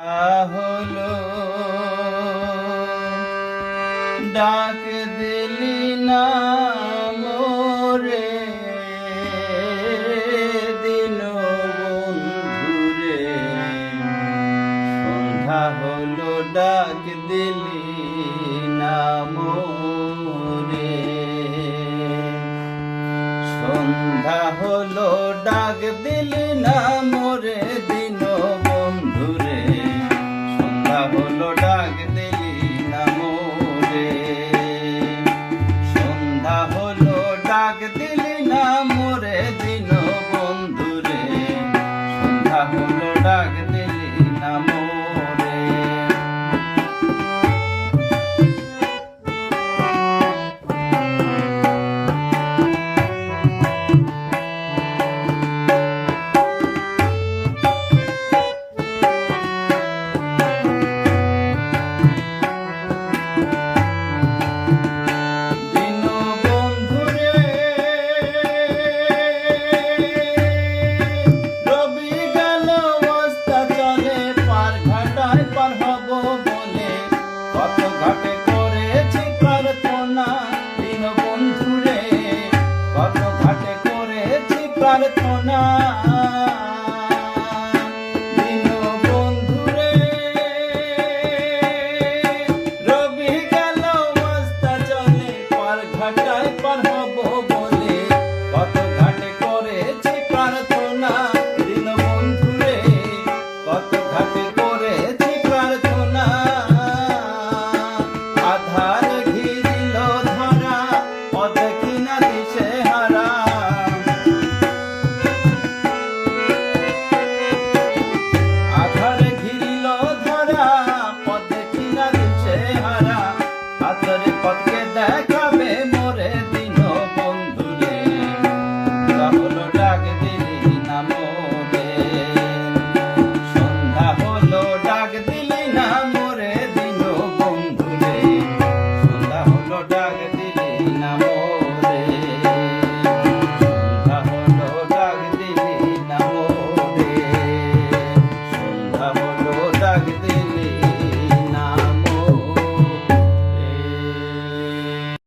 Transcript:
হলো ডাক দিলি না মোরে দিন বন্ধুরে, সন্ধ্যা হলো ডাক দিলি না মোরে, সন্ধ্যা হলো ডাক দিলি না মোরে দিন বন্ধুরে, সন্ধ্যা হলো ডাক দিলি না মোরে, সন্ধ্যা হলো ডাক দিলি না মোরে দিন বন্ধুরে, সন্ধ্যা হলো ডাক দিলি না মোরে। ঘাটে করেছি প্রার্থনা দিন বন্ধুরে, কত ঘাটে করেছি প্রার্থনা।